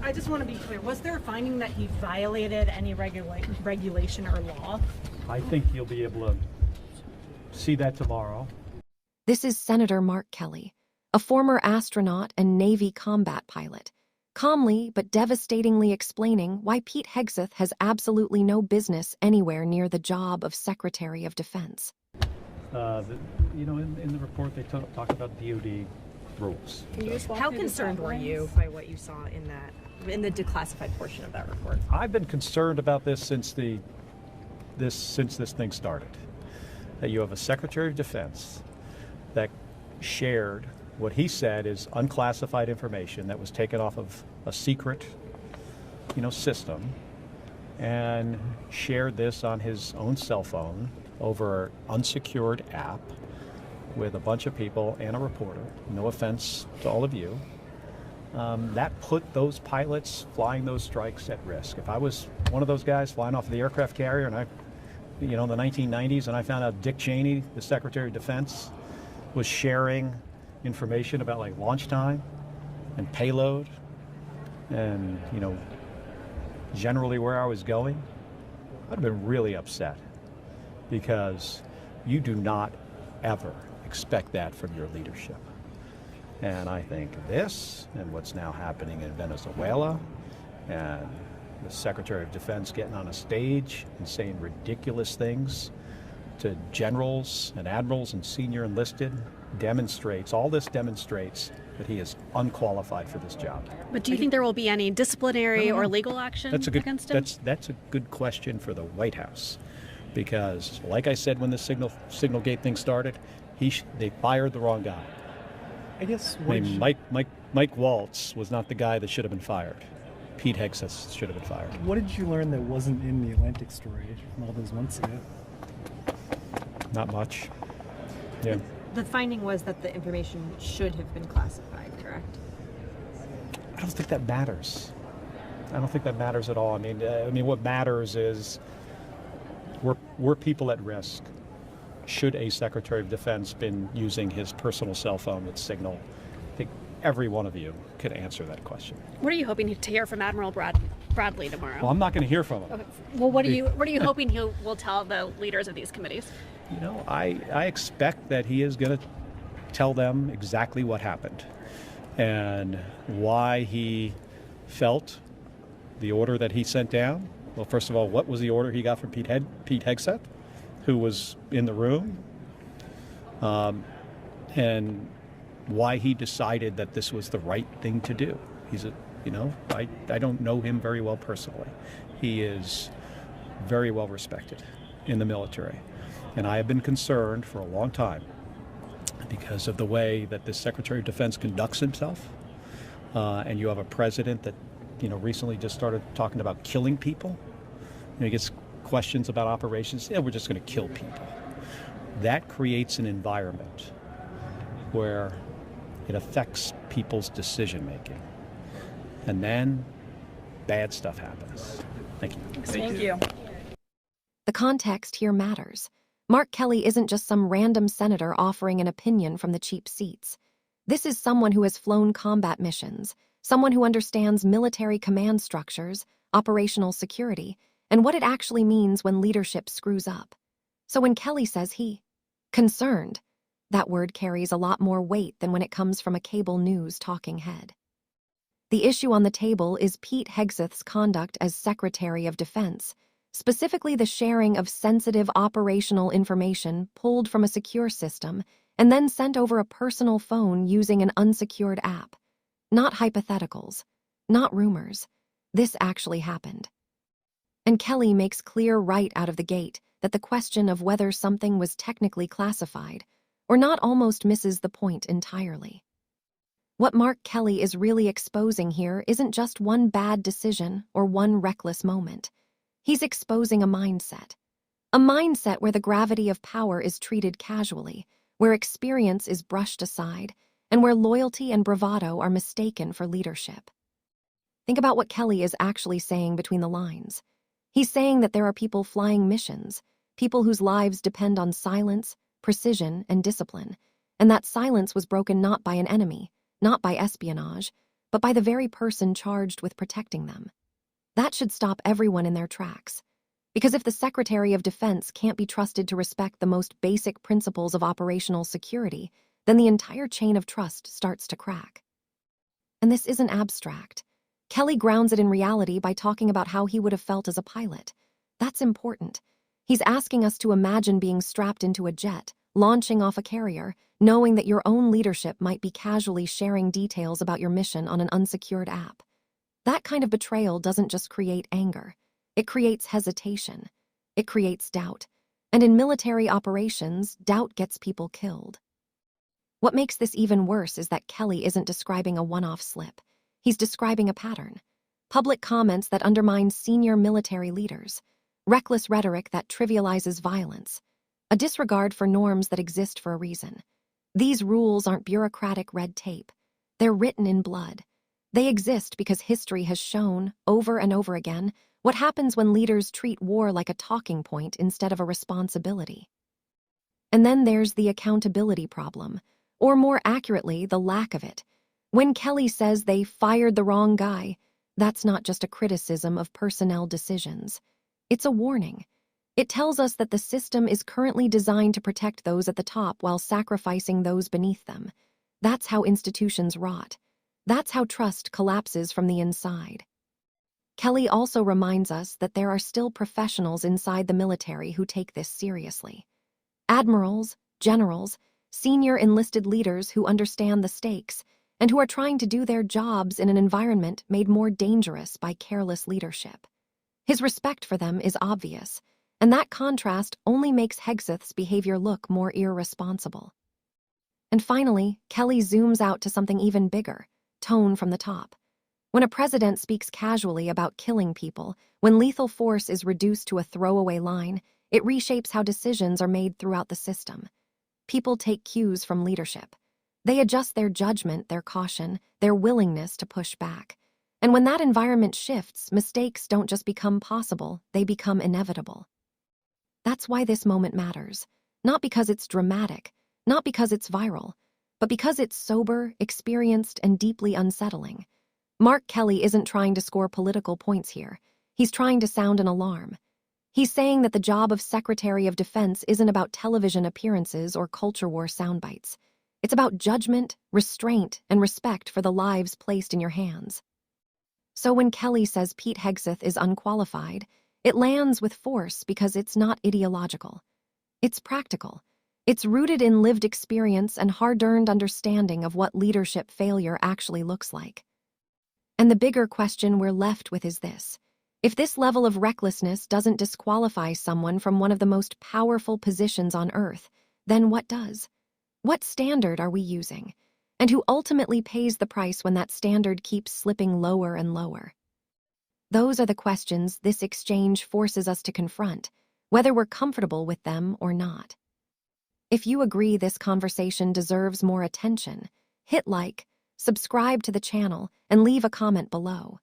I just want to be clear. Was there a finding that he violated any regulation or law? I think you'll be able to see that tomorrow. This is Senator Mark Kelly, a former astronaut and Navy combat pilot, calmly but devastatingly explaining why Pete Hegseth has absolutely no business anywhere near the job of Secretary of Defense. In the report they talk about DoD rules. How concerned were you by what you saw in the declassified portion of that report? I've been concerned about this since this thing started. That you have a Secretary of Defense that shared what he said is unclassified information that was taken off of a secret, system, and shared this on his own cell phone over an unsecured app with a bunch of people and a reporter. No offense to all of you. That put those pilots flying those strikes at risk. If I was one of those guys flying off the aircraft carrier and in the 1990s, and I found out Dick Cheney, the Secretary of Defense, was sharing information about launch time and payload and, generally where I was going, I'd have been really upset, because you do not ever expect that from your leadership. And I think this and what's now happening in Venezuela and the Secretary of Defense getting on a stage and saying ridiculous things to generals and admirals and senior enlisted all this demonstrates that he is unqualified for this job. But do you think there will be any disciplinary or legal action against him? That's a good question for the White House, because like I said when the Signalgate thing started, they fired the wrong guy. I guess Mike Waltz was not the guy that should have been fired. Pete Hegseth should have been fired. What did you learn that wasn't in the Atlantic story from all those months ago? Not much. Yeah. The finding was that the information should have been classified, correct? I don't think that matters. I don't think that matters at all. I mean, what matters is were people at risk? Should a Secretary of Defense been using his personal cell phone with Signal? I think every one of you could answer that question. What are you hoping to hear from Admiral Bradley tomorrow? Well, I'm not going to hear from him. Okay. Well, what are you hoping he will tell the leaders of these committees? I expect that he is going to tell them exactly what happened and why he felt the order that he sent down. Well, first of all, what was the order he got from Pete Hegseth, who was in the room, and why he decided that this was the right thing to do. I don't know him very well personally. He is very well respected in the military. And I have been concerned for a long time because of the way that the Secretary of Defense conducts himself. And you have a president that, recently just started talking about killing people. He gets questions about operations. Yeah, we're just going to kill people. That creates an environment where it affects people's decision making. And then bad stuff happens. Thank you. Thank you. The context here matters. Mark Kelly isn't just some random senator offering an opinion from the cheap seats. This is someone who has flown combat missions, someone who understands military command structures, operational security, and what it actually means when leadership screws up. So when Kelly says concerned, that word carries a lot more weight than when it comes from a cable news talking head. The issue on the table is Pete Hegseth's conduct as Secretary of Defense, specifically the sharing of sensitive operational information pulled from a secure system and then sent over a personal phone using an unsecured app. Not hypotheticals, not rumors. This actually happened. And Kelly makes clear right out of the gate that the question of whether something was technically classified or not almost misses the point entirely. What Mark Kelly is really exposing here isn't just one bad decision or one reckless moment. He's exposing a mindset where the gravity of power is treated casually, where experience is brushed aside, and where loyalty and bravado are mistaken for leadership. Think about what Kelly is actually saying between the lines. He's saying that there are people flying missions, people whose lives depend on silence, precision, and discipline, and that silence was broken not by an enemy, not by espionage, but by the very person charged with protecting them. That should stop everyone in their tracks. Because if the Secretary of Defense can't be trusted to respect the most basic principles of operational security, then the entire chain of trust starts to crack. And this isn't abstract. Kelly grounds it in reality by talking about how he would have felt as a pilot. That's important. He's asking us to imagine being strapped into a jet, launching off a carrier, knowing that your own leadership might be casually sharing details about your mission on an unsecured app. That kind of betrayal doesn't just create anger. It creates hesitation. It creates doubt. And in military operations, doubt gets people killed. What makes this even worse is that Kelly isn't describing a one-off slip. He's describing a pattern. Public comments that undermine senior military leaders. Reckless rhetoric that trivializes violence. A disregard for norms that exist for a reason. These rules aren't bureaucratic red tape. They're written in blood. They exist because history has shown, over and over again, what happens when leaders treat war like a talking point instead of a responsibility. And then there's the accountability problem, or more accurately, the lack of it. When Kelly says they fired the wrong guy, that's not just a criticism of personnel decisions. It's a warning. It tells us that the system is currently designed to protect those at the top while sacrificing those beneath them. That's how institutions rot. That's how trust collapses from the inside. Kelly also reminds us that there are still professionals inside the military who take this seriously. Admirals, generals, senior enlisted leaders who understand the stakes and who are trying to do their jobs in an environment made more dangerous by careless leadership. His respect for them is obvious, and that contrast only makes Hegseth's behavior look more irresponsible. And finally, Kelly zooms out to something even bigger, tone from the top. When a president speaks casually about killing people, when lethal force is reduced to a throwaway line, it reshapes how decisions are made throughout the system. People take cues from leadership. They adjust their judgment, their caution, their willingness to push back. And when that environment shifts, mistakes don't just become possible, they become inevitable. That's why this moment matters. Not because it's dramatic, not because it's viral, but because it's sober, experienced, and deeply unsettling. Mark Kelly isn't trying to score political points here. He's trying to sound an alarm. He's saying that the job of Secretary of Defense isn't about television appearances or culture war soundbites. It's about judgment, restraint, and respect for the lives placed in your hands. So when Kelly says Pete Hegseth is unqualified, it lands with force because it's not ideological. It's practical. It's rooted in lived experience and hard-earned understanding of what leadership failure actually looks like. And the bigger question we're left with is this. If this level of recklessness doesn't disqualify someone from one of the most powerful positions on Earth, then what does? What standard are we using? And who ultimately pays the price when that standard keeps slipping lower and lower? Those are the questions this exchange forces us to confront, whether we're comfortable with them or not. If you agree this conversation deserves more attention, hit like, subscribe to the channel, and leave a comment below.